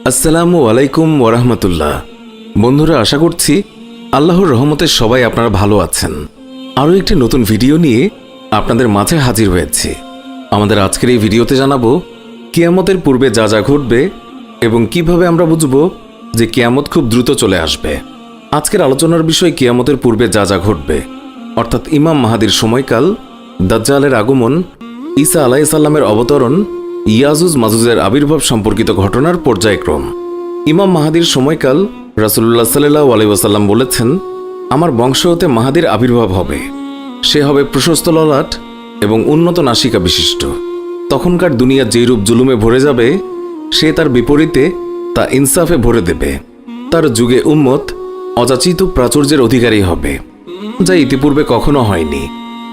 আসসালামু আলাইকুম ওরহমতুল্লাহ। বন্ধুরা, আশা করছি আল্লাহর রহমতে সবাই আপনারা ভালো আছেন। আরও একটি নতুন ভিডিও নিয়ে আপনাদের মাঝে হাজির হয়েছি। আমাদের আজকের এই ভিডিওতে জানাবো কিয়ামতের পূর্বে যা যা ঘটবে এবং কিভাবে আমরা বুঝব যে কিয়ামত খুব দ্রুত চলে আসবে। আজকের আলোচনার বিষয় কিয়ামতের পূর্বে যা যা ঘটবে, অর্থাৎ ইমাম মাহাদির সময়কাল, দাজ্জালের আগমন, ঈসা আলাইহিস সালামের অবতরণ, ইয়াজুজ মাজুজের আবির্ভাব সম্পর্কিত ঘটনার পর্যায়ক্রম। ইমাম মাহাদির সময়কাল রাসূলুল্লাহ সাল্লাল্লাহু আলাইহি ওয়াসাল্লাম বলেছেন, আমার বংশ হতে মাহাদির আবির্ভাব হবে। সে হবে প্রশস্ত ললাট এবং উন্নত নাসিকা বিশিষ্ট। তখনকার দুনিয়া যেই রূপ জুলুমে ভরে যাবে, সে তার বিপরীতে তা ইনসাফে ভরে দেবে। তার যুগে উম্মত অযাচিত প্রাচুর্যের অধিকারী হবে, যা ইতিপূর্বে কখনো হয়নি।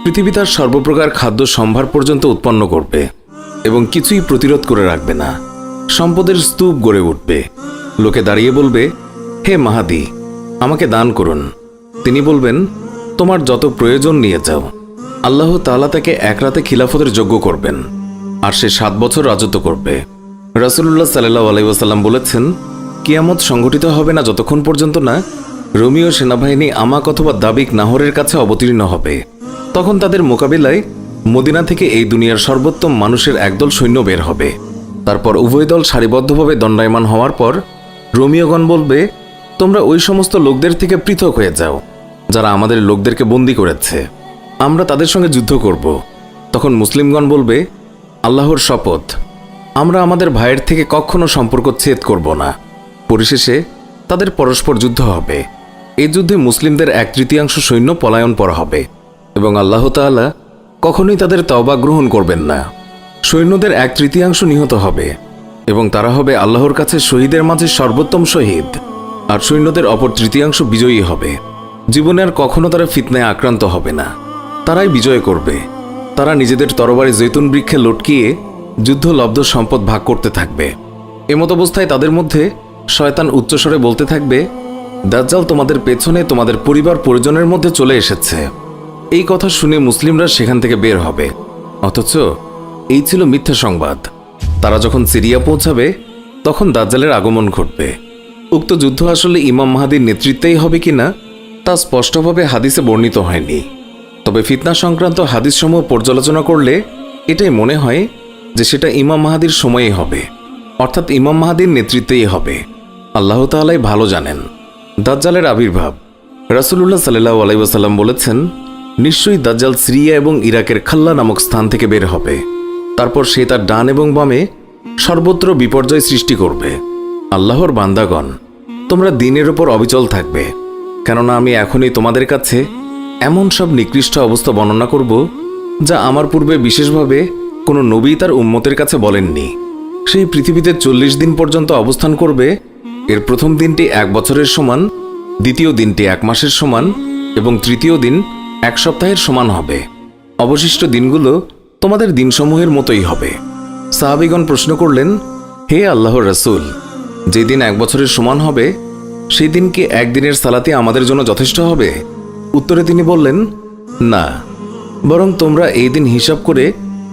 পৃথিবী তার সর্বপ্রকার খাদ্য সম্ভার পর্যন্ত উৎপন্ন করবে এবং কিছুই প্রতিরোধ করে রাখবে না। সম্পদের স্তূপ গড়ে উঠবে। লোকে দাঁড়িয়ে বলবে, হে মাহাদি, আমাকে দান করুন। তিনি বলবেন, তোমার যত প্রয়োজন নিয়ে যাও। আল্লাহ তাআলা তাকে এক রাতে খিলাফতের যোগ্য করবেন, আর সে 7 বছর রাজত্ব করবে। রাসূলুল্লাহ সাল্লাল্লাহু আলাইহি ওয়াসাল্লাম বলেছেন, কিয়ামত সংঘটিত হবে না যতক্ষণ পর্যন্ত না রোমীয় সেনাবাহিনী আমাক অথবা দাবিক নাহরের কাছে অবতীর্ণ হবে। তখন তাদের মোকাবিলায় মদিনা থেকে এই দুনিয়ার সর্বোত্তম মানুষের একদল সৈন্য বের হবে। তারপর উভয় দল সারিবদ্ধভাবে দণ্ডায়মান হওয়ার পর রোমীয়গণ বলবে, তোমরা ওই সমস্ত লোকদের থেকে পৃথক হয়ে যাও যারা আমাদের লোকদেরকে বন্দী করেছে, আমরা তাদের সঙ্গে যুদ্ধ করব। তখন মুসলিমগণ বলবে, আল্লাহর শপথ, আমরা আমাদের ভাইয়ের থেকে কখনো সম্পর্ক ছেদ করব না। পরিশেষে তাদের পরস্পর যুদ্ধ হবে। এই যুদ্ধে মুসলিমদের 1/3 সৈন্য পলায়নপর হবে এবং আল্লাহ তাআলা কখনোই তাদের তওবা গ্রহণ করবেন না। সৈন্যদের 1/3 নিহত হবে এবং তারা হবে আল্লাহর কাছে শহীদের মাঝে সর্বোত্তম শহীদ, আর সৈন্যদের অপর 1/3 বিজয়ী হবে। জীবনে আর কখনো তারা ফিতনায় আক্রান্ত হবে না। তারাই বিজয় করবে। তারা নিজেদের তরবারি জৈতুন বৃক্ষে লটকিয়ে যুদ্ধলব্ধ সম্পদ ভাগ করতে থাকবে। এমত অবস্থায় তাদের মধ্যে শয়তান উচ্চস্বরে বলতে থাকবে, দাজ্জাল তোমাদের পেছনে তোমাদের পরিবার পরিজনের মধ্যে চলে এসেছে। এই কথা শুনে মুসলিমরা সেখান থেকে বের হবে, অথচ এই ছিল মিথ্যা সংবাদ। তারা যখন সিরিয়া পৌঁছাবে তখন দাজ্জালের আগমন ঘটবে। উক্ত যুদ্ধ আসলে ইমাম মাহাদির নেতৃত্বেই হবে কিনা তা স্পষ্টভাবে হাদিসে বর্ণিত হয়নি। তবে ফিতনা সংক্রান্ত হাদিসসমূহ পর্যালোচনা করলে এটাই মনে হয় যে সেটা ইমাম মাহাদির সময়েই হবে, অর্থাৎ ইমাম মাহাদির নেতৃত্বেই হবে। আল্লাহ তাআলাই ভালো জানেন। দাজ্জালের আবির্ভাব। রাসূলুল্লাহ সাল্লাল্লাহু আলাইহি ওয়াসাল্লাম বলেছেন, নিশ্চয়ই দাজ্জাল সিরিয়া এবং ইরাকের খাল্লা নামক স্থান থেকে বের হবে। তারপর সে তার ডান এবং বামে সর্বত্র বিপর্যয় সৃষ্টি করবে। আল্লাহর বান্দাগণ, তোমরা দ্বীনের ওপর অবিচল থাকবে, কেননা আমি এখনই তোমাদের কাছে এমন সব নিকৃষ্ট অবস্থা বর্ণনা করব যা আমার পূর্বে বিশেষভাবে কোনো নবী তার উম্মতের কাছে বলেননি। সেই পৃথিবীতে 40 দিন পর্যন্ত অবস্থান করবে। এর প্রথম দিনটি 1 বছরের সমান, দ্বিতীয় দিনটি 1 মাসের সমান এবং তৃতীয় দিন 1 সপ্তাহের সমান হবে। অবশিষ্ট দিনগুলো তোমাদের দিনসমূহের মতোই হবে। সাহাবীগণ প্রশ্ন করলেন, হে আল্লাহর রাসূল, যেদিন 1 বছরের সমান হবে সেই দিন কি 1 দিনের সালাতে আমাদের জন্য যথেষ্ট হবে? উত্তরে তিনি বললেন, না, বরং তোমরা এই দিন হিসাব করে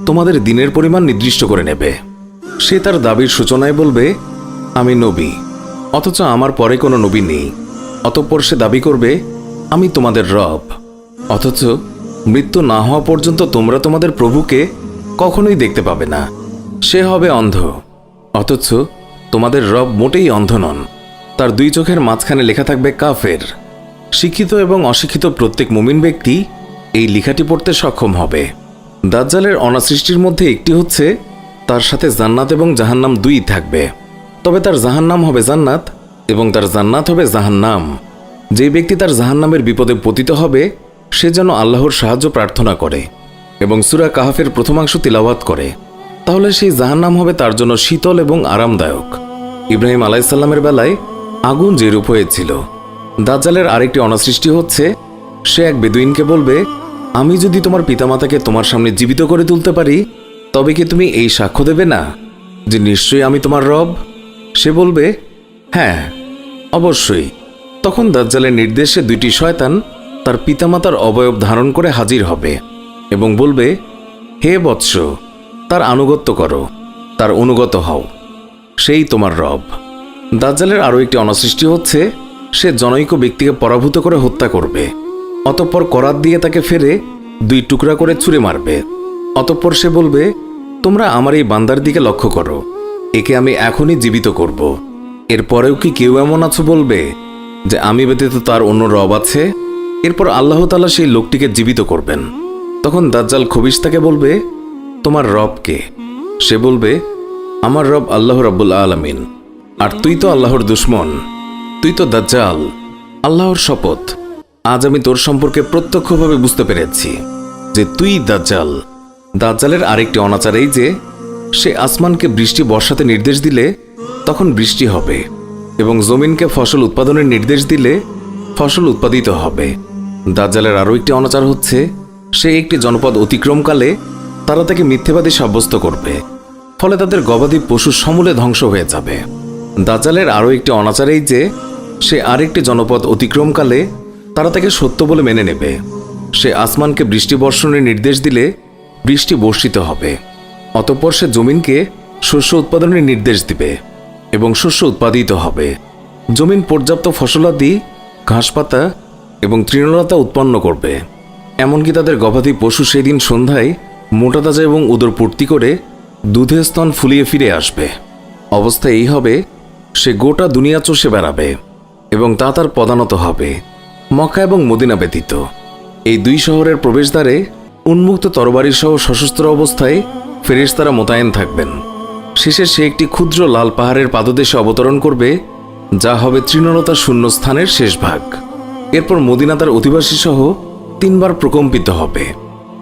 তোমাদের দিনের পরিমাণ নির্দিষ্ট করে নেবে। সে তার দাবির সূচনায় বলবে, আমি নবী, অথচ আমার পরে কোনো নবী নেই। অতঃপর সে দাবি করবে, আমি তোমাদের রব, অথচ মৃত্যু না হওয়া পর্যন্ত তোমরা তোমাদের প্রভুকে কখনোই দেখতে পাবে না। সে হবে অন্ধ, অথচ তোমাদের রব মোটেই অন্ধ নন। তার 2 চোখের মাঝখানে লেখা থাকবে কাফের। শিক্ষিত এবং অশিক্ষিত প্রত্যেক মুমিন ব্যক্তি এই লেখাটি পড়তে সক্ষম হবে। দাজ্জালের অনাসৃষ্টির মধ্যে একটি হচ্ছে তার সাথে জান্নাত এবং জাহান্নাম 2 থাকবে। তবে তার জাহান্নাম হবে জান্নাত এবং তার জান্নাত হবে জাহান্নাম। যে ব্যক্তি তার জাহান্নামের বিপদে পতিত হবে সে যেন আল্লাহর সাহায্য প্রার্থনা করে এবং সূরা কাহফের প্রথমাংশ তিলাওয়াত করে, তাহলে সেই জাহান্নাম হবে তার জন্য শীতল এবং আরামদায়ক। ইব্রাহিম আলাইহিস সালামের বেলায় আগুন যেরূপ হয়েছিল। দাজ্জালের আরেকটি অনাসৃষ্টি হচ্ছে সে এক বেদুইনকে বলবে, আমি যদি তোমার পিতামাতাকে তোমার সামনে জীবিত করে তুলতে পারি তবে কি তুমি এই সাক্ষ্য দেবে না যে নিশ্চয়ই আমি তোমার রব? সে বলবে, হ্যাঁ, অবশ্যই। তখন দাজ্জালের নির্দেশে 2টি শয়তান তার পিতামাতার অবয়ব ধারণ করে হাজির হবে এবং বলবে, হে বৎস, তার আনুগত্য করো, তার অনুগত হও, সেই তোমার রব। দাজ্জালের আরও একটি অনাসৃষ্টি হচ্ছে সে জনৈক ব্যক্তিকে পরাভূত করে হত্যা করবে, অতঃপর করাত দিয়ে তাকে ফেরে 2 টুকরা করে ছুঁড়ে মারবে। অতঃপর সে বলবে, তোমরা আমার এই বান্দার দিকে লক্ষ্য করো, একে আমি এখনই জীবিত করব। এরপরেও কি কেউ এমন আছো বলবে যে আমি ব্যতীত তার অন্য রব আছে? এরপর আল্লাহ তাআলা সেই লোকটিকে জীবিত করবেন। তখন দাজ্জাল খবিশতাকে বলবে, তোমার রব কে? সে বলবে, আমার রব আল্লাহ রাব্বুল আলামিন। আর তুই তো আল্লাহর দুশমন, তুই তো দাজ্জাল। আল্লাহর শপথ, আজ আমি তোর সম্পর্কে প্রত্যক্ষভাবে বুঝতে পেরেছি যে তুই দাজ্জাল। দাজ্জালের আরেকটি অনাচার এই যে সে আসমানকে বৃষ্টি বর্ষাতে নির্দেশ দিলে তখন বৃষ্টি হবে, এবং জমিনকে ফসল উৎপাদনের নির্দেশ দিলে ফসল উৎপাদিত হবে। দাজ্জালের আরও একটি অনাচার হচ্ছে সে একটি জনপদ অতিক্রমকালে তারা তাকে মিথ্যেবাদী সাব্যস্ত করবে, ফলে তাদের গবাদি পশু সমূলে ধ্বংস হয়ে যাবে। দাজ্জালের আরও একটি অনাচার এই যে সে আরেকটি জনপদ অতিক্রমকালে তারা তাকে সত্য বলে মেনে নেবে। সে আসমানকে বৃষ্টি বর্ষণের নির্দেশ দিলে বৃষ্টি বর্ষিত হবে, অতঃপর সে জমিনকে শস্য উৎপাদনের নির্দেশ দিবে এবং শস্য উৎপাদিত হবে। জমিন পর্যাপ্ত ফসলাদি, ঘাসপাতা এবং তৃণলতা উৎপন্ন করবে। এমনকি তাদের গবাদি পশু সেদিন সন্ধ্যায় মোটা তাজা এবং উদর পূর্তি করে দুধের স্তন ফুলিয়ে ফিরে আসবে। অবস্থা এই হবে, সে গোটা দুনিয়া চষে বেড়াবে এবং তা তার পদানত হবে, মক্কা এবং মদিনা ব্যতীত। এই 2 শহরের প্রবেশদ্বারে উন্মুক্ত তরবারি সহ সশস্ত্র অবস্থায় ফেরেশতারা মোতায়েন থাকবেন। শেষে সে একটি ক্ষুদ্র লাল পাহাড়ের পাদদেশে অবতরণ করবে, যা হবে তৃণলতা শূন্য স্থানের শেষ ভাগ। এরপর মদিনা তার অধিবাসী সহ 3 বার প্রকম্পিত হবে।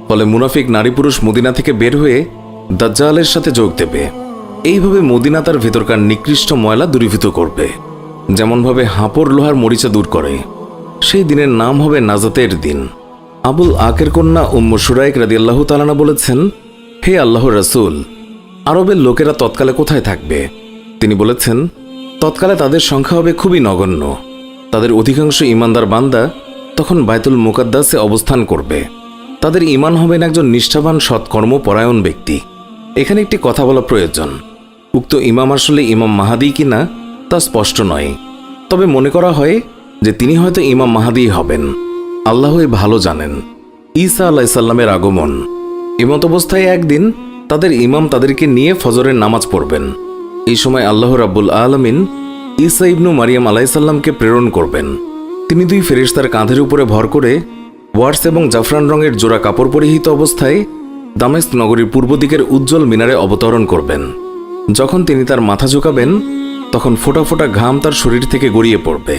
ফলে মুনাফিক নারী পুরুষ মদিনা থেকে বের হয়ে দাজ্জালের সাথে যোগ দেবে। এইভাবে মদিনা তার ভেতরকার নিকৃষ্ট ময়লা দূরীভূত করবে, যেমনভাবে হাঁপড় লোহার মরিচা দূর করে। সেই দিনের নাম হবে নাজাতের দিন। আবুল আকের কন্যা উম্মু শুরাইক রাদিয়াল্লাহু তাআলা বলেছেন, হে আল্লাহর রাসূল, আরবের লোকেরা তৎকালে কোথায় থাকবে? তিনি বলেছেন, তৎকালে তাদের সংখ্যা হবে খুবই নগণ্য। তাদের অধিকাংশ ঈমানদার বান্দা তখন বায়তুল মুকাদ্দাসে অবস্থান করবে। তাদের ঈমান হবেন একজন নিষ্ঠাবান সৎকর্ম পরায়ণ ব্যক্তি। এখানে একটি কথা বলা প্রয়োজন, উক্ত ইমাম আসলে ইমাম মাহাদি কিনা তা স্পষ্ট নয়, তবে মনে করা হয় যে তিনি হয়তো ইমাম মাহাদি হবেন। আল্লাহই ভালো জানেন। ঈসা আলাইহিস সালামের আগমন। এমত অবস্থায় একদিন তাদের ইমাম তাদেরকে নিয়ে ফজরের নামাজ পড়বেন। এই সময় আল্লাহ রাব্বুল আলামিন ঈসা ইবনু মারিয়াম আলাইহিস সালামকে প্রেরণ করবেন। তিনি 2 ফেরেশতার কাঁধের উপরে ভর করে ওয়ার্স এবং জাফরান রঙের জোড়া কাপড় পরিহিত অবস্থায় দামেস্ক নগরীর পূর্ব দিকের উজ্জ্বল মিনারে অবতরণ করবেন। যখন তিনি তার মাথা ঝুঁকাবেন তখন ফোঁটা ফোঁটা ঘাম তার শরীর থেকে গড়িয়ে পড়বে।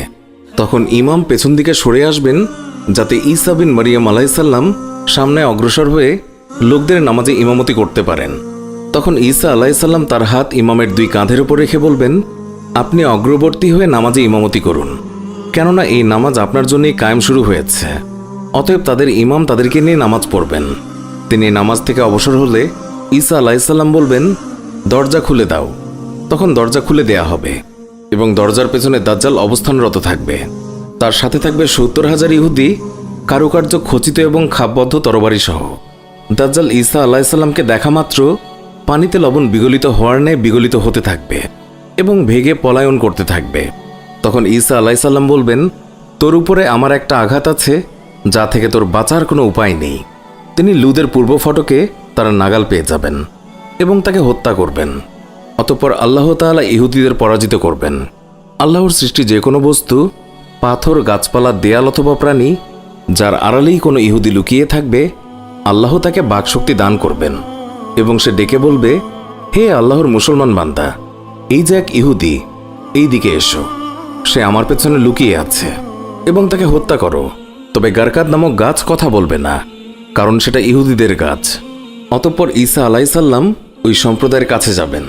তখন ইমাম পেছন দিকে সরে আসবেন যাতে ঈসা বিন মারিয়াম আলাইহিস সালাম সামনে অগ্রসর হয়ে লোকদের নামাজে ইমামতি করতে পারেন। তখন ঈসা আলাইহিস সালাম তার হাত ইমামের 2 কাঁধের উপর রেখে বলবেন, আপনি অগ্রবর্তী হয়ে নামাজে ইমামতি করুন, কেননা এই নামাজ আপনার জন্যই কায়েম শুরু হয়েছে। অতএব তাদের ইমাম তাদেরকে নিয়ে নামাজ পড়বেন। তিনি নামাজ থেকে অবসর হলে ঈসা আলাইহিস সালাম বলবেন, দরজা খুলে দাও। তখন দরজা খুলে দেয়া হবে এবং দরজার পেছনে দাজ্জাল অবস্থানরত থাকবে। তার সাথে থাকবে 70,000 ইহুদি, কারুকার্য খচিত এবং খাপবদ্ধ তরবারি সহ। দাজ্জাল ঈসা আলাইহিস সালামকে দেখা মাত্র পানিতে লবণ বিগলিত হওয়ার ন্যায় বিগলিত হতে থাকবে এবং ভেগে পলায়ন করতে থাকবে। তখন ঈসা আলাইহিস সালাম বলবেন, তোর উপরে আমার একটা আঘাত আছে যা থেকে তোর বাঁচার কোনো উপায় নেই। তিনি লুদের পূর্ব ফটকে তারা নাগাল পেয়ে যাবেন এবং তাকে হত্যা করবেন। অতঃপর আল্লাহ তাআলা ইহুদিদের পরাজিত করবেন। আল্লাহর সৃষ্টি যে কোনো বস্তু, পাথর, গাছপালা, দেয়াল অথবা প্রাণী, যার আড়ালেই কোনো ইহুদি লুকিয়ে থাকবে, আল্লাহ তাকে বাকশক্তি দান করবেন এবং সে ডেকে বলবে, হে আল্লাহর মুসলমান বান্দা, এই যে এক ইহুদি, এই দিকে এসো। সে আমার পেছনে লুকিয়ে আছে এবং তাকে হত্যা করো। তবে গারকাদ নামক গাছ কথা বলবে না, কারণ সেটা ইহুদিদের গাছ। অতঃপর ঈসা আলাইহিস সালাম ওই সম্প্রদায়ের কাছে যাবেন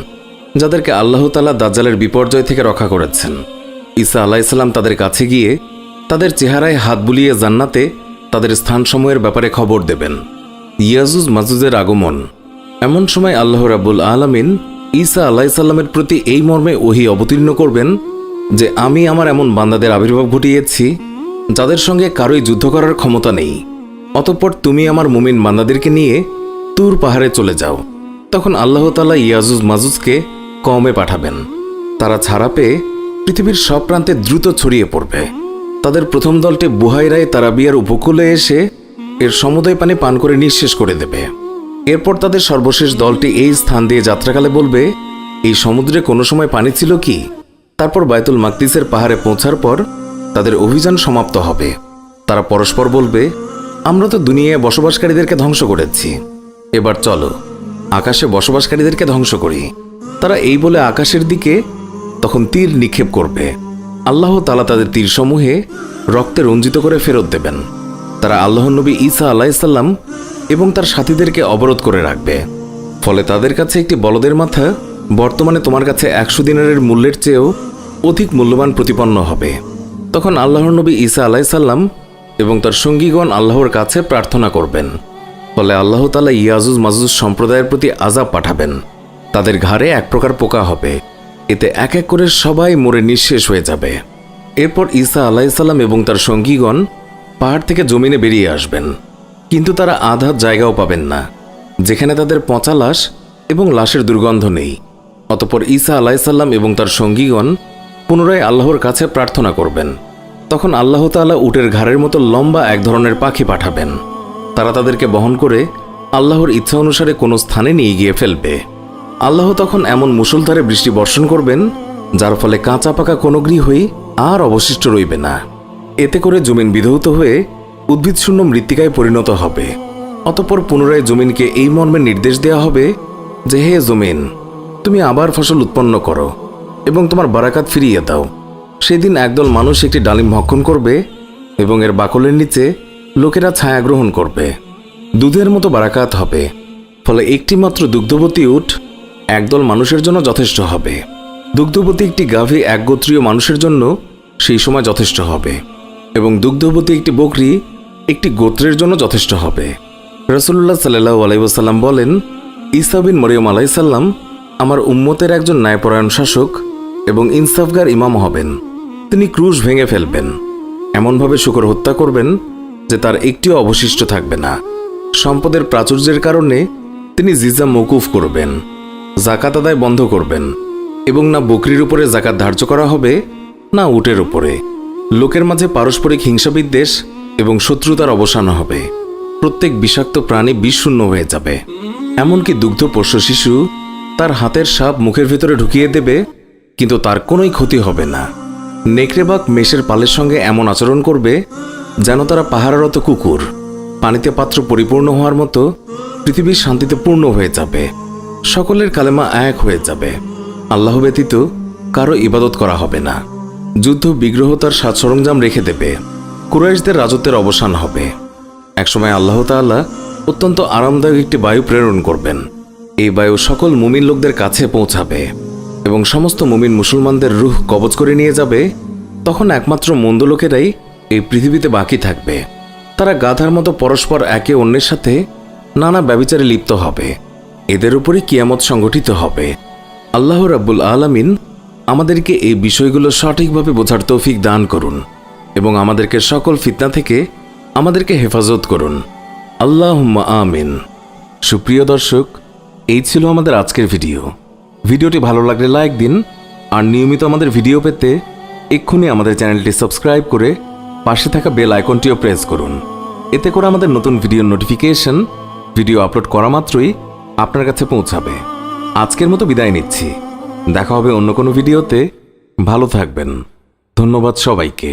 যাদেরকে আল্লাহ তাআলা দাজ্জালের বিপর্যয় থেকে রক্ষা করেছেন। ঈসা আলাইহিস সালাম তাদের কাছে গিয়ে তাদের চেহারায় হাত বুলিয়ে জান্নাতে তাদের স্থানসমূহের ব্যাপারে খবর দেবেন। ইয়াজুজ মাজুজের আগমন। এমন সময় আল্লাহ রাব্বুল আলামিন ঈসা আলাইহিস সালামের প্রতি এই মর্মে ওহী অবতীর্ণ করবেন যে আমি আমার এমন বান্দাদের আবির্ভাব ঘটিয়েছি যাদের সঙ্গে কারোই যুদ্ধ করার ক্ষমতা নেই। অতঃপর তুমি আমার মুমিন বান্দাদেরকে নিয়ে তুর পাহাড়ে চলে যাও। তখন আল্লাহ তাআলা ইয়াজুজ মাজুজকে কওমে পাঠাবেন। তারা ছাড়া পেয়ে পৃথিবীর সব প্রান্তে দ্রুত ছড়িয়ে পড়বে। তাদের প্রথম দলটি বুহাইরায় তারাবিয়ার উপকূলে এসে এর সমুদয় পানি পান করে নিঃশেষ করে দেবে। এরপর তাদের সর্বশেষ দলটি এই স্থান দিয়ে যাত্রাকালে বলবে, এই সমুদ্রে কোনো সময় পানি ছিল কি? তারপর বায়তুল মাকদিসের পাহাড়ে পৌঁছার পর তাদের অভিযান সমাপ্ত হবে। তারা পরস্পর বলবে, আমরা তো দুনিয়ায় বসবাসকারীদেরকে ধ্বংস করেছি, এবার চলো আকাশে বসবাসকারীদেরকে ধ্বংস করি। তারা এই বলে আকাশের দিকে তখন তীর নিক্ষেপ করবে। আল্লাহ তাআলা তাদের তীরসমূহে রক্তে রঞ্জিত করে ফেরত দেবেন। তারা আল্লাহর নবী ঈসা আলাইহিসসালাম এবং তার সাথীদেরকে অবরোধ করে রাখবে। ফলে তাদের কাছে একটি বলদের মাথা বর্তমানে তোমার কাছে 100 দিনারের মূল্যের চেয়েও অধিক মূল্যবান প্রতিপন্ন হবে। তখন আল্লাহর নবী ঈসা আলাইহিসসালাম এবং তার সঙ্গীগণ আল্লাহর কাছে প্রার্থনা করবেন। ফলে আল্লাহ তাআলা ইয়াজুজ মাজুজ সম্প্রদায়ের প্রতি আযাব পাঠাবেন। তাদের ঘাড়ে এক প্রকার পোকা হবে, এতে এক এক করে সবাই মরে নিঃশেষ হয়ে যাবে। এরপর ঈসা আলাইহিসসালাম এবং তার সঙ্গীগণ পাহাড় থেকে জমিনে বেরিয়ে আসবেন, কিন্তু তারা আধা জায়গাও পাবেন না যেখানে তাদের পচা লাশ এবং লাশের দুর্গন্ধ নেই। অতঃপর ঈসা আলাইহিসসালাম এবং তার সঙ্গীগণ পুনরায় আল্লাহর কাছে প্রার্থনা করবেন। তখন আল্লাহ তাআলা উটের ঘাড়ের মতো লম্বা এক ধরনের পাখি পাঠাবেন। তারা তাদেরকে বহন করে আল্লাহর ইচ্ছা অনুসারে কোনো স্থানে নিয়ে গিয়ে ফেলবে। আল্লাহ তখন এমন মুষলধারে বৃষ্টি বর্ষণ করবেন যার ফলে কাঁচা পাকা কোনো গৃহই আর অবশিষ্ট রইবে না। এতে করে জমিন বিধৌত হয়ে উদ্ভিদশূন্য মৃত্তিকায় পরিণত হবে। অতঃপর পুনরায় জমিনকে এই মর্মে নির্দেশ দেওয়া হবে যে, হে জমিন, তুমি আবার ফসল উৎপন্ন করো এবং তোমার বারাকাত ফিরিয়ে দাও। সেদিন একদল মানুষ একটি ডালিম ভক্ষণ করবে এবং এর বাকলের নিচে লোকেরা ছায়া গ্রহণ করবে। দুধের মতো বারাকাত হবে। ফলে একটি মাত্র দুগ্ধবতী উট একদল মানুষের জন্য যথেষ্ট হবে। দুগ্ধবতী একটি গাভী এক গোত্রীয় মানুষের জন্য সেই সময় যথেষ্ট হবে, এবং দুগ্ধবতী একটি বকরি একটি গোত্রের জন্য যথেষ্ট হবে। রাসূলুল্লাহ সাল্লাল্লাহু আলাইহি ওয়াসাল্লাম বলেন, ঈসা বিন মরিয়ম আলাইহিস সালাম আমার উম্মতের একজন ন্যায়পরায়ণ শাসক এবং ইনসাফগার ইমাম হবেন। তিনি ক্রুশ ভেঙে ফেলবেন, এমনভাবে শূকর হত্যা করবেন যে তার একটিও অবশিষ্ট থাকবে না। সম্পদের প্রাচুর্যের কারণে তিনি জিজা মওকুফ করবেন, জাকাত আদায় বন্ধ করবেন, এবং না বকরির উপরে জাকাত ধার্য করা হবে না উটের উপরে। লোকের মাঝে পারস্পরিক হিংসা বিদ্বেষ এবং শত্রুতার অবসান হবে। প্রত্যেক বিষাক্ত প্রাণী বিষশূন্য হয়ে যাবে। এমনকি দুগ্ধ পোষ্য শিশু তার হাতের সাপ মুখের ভিতরে ঢুকিয়ে দেবে, কিন্তু তার কোনোই ক্ষতি হবে না। নেকড়েবাগ মেষের পালের সঙ্গে এমন আচরণ করবে যেন তারা পাহারারত কুকুর। পানিতে পাত্র পরিপূর্ণ হওয়ার মতো পৃথিবী শান্তিতে পূর্ণ হয়ে যাবে। সকলের কালেমা এক হয়ে যাবে। আল্লাহ ব্যতীত কারো ইবাদত করা হবে না। যুদ্ধ বিগ্রহ তার সাজ সরঞ্জাম রেখে দেবে। কুরাইশদের রাজত্বের অবসান হবে। একসময় আল্লাহ তাআলা অত্যন্ত আরামদায়ক একটি বায়ু প্রেরণ করবেন। এই বায়ু সকল মুমিন লোকদের কাছে পৌঁছাবে এবং সমস্ত মুমিন মুসলমানদের রূহ কবজ করে নিয়ে যাবে। তখন একমাত্র মন্দ লোকেরাই এই পৃথিবীতে বাকি থাকবে। তারা গাধার মতো পরস্পর একে অন্যের সাথে নানা ব্যভিচারে লিপ্ত হবে। এদের উপরই কিয়ামত সংগঠিত হবে। আল্লাহ রাব্বুল আলামিন আমাদেরকে এই বিষয়গুলো সঠিকভাবে বোঝার তৌফিক দান করুন এবং আমাদেরকে সকল ফিতনা থেকে আমাদেরকে হেফাজত করুন। আল্লাহুম্মা আমিন। সুপ্রিয় দর্শক, এই ছিল আমাদের আজকের ভিডিওটি ভালো লাগলে লাইক দিন, আর নিয়মিত আমাদের ভিডিও পেতে এক্ষুনি আমাদের চ্যানেলটি সাবস্ক্রাইব করে পাশে থাকা বেল আইকনটিও প্রেস করুন। এতে করে আমাদের নতুন ভিডিওর নোটিফিকেশন ভিডিও আপলোড করা মাত্রই আপনার কাছে পৌঁছাবে। আজকের মতো বিদায় নিচ্ছি। দেখা হবে অন্য কোনো ভিডিওতে। ভালো থাকবেন। ধন্যবাদ সবাইকে।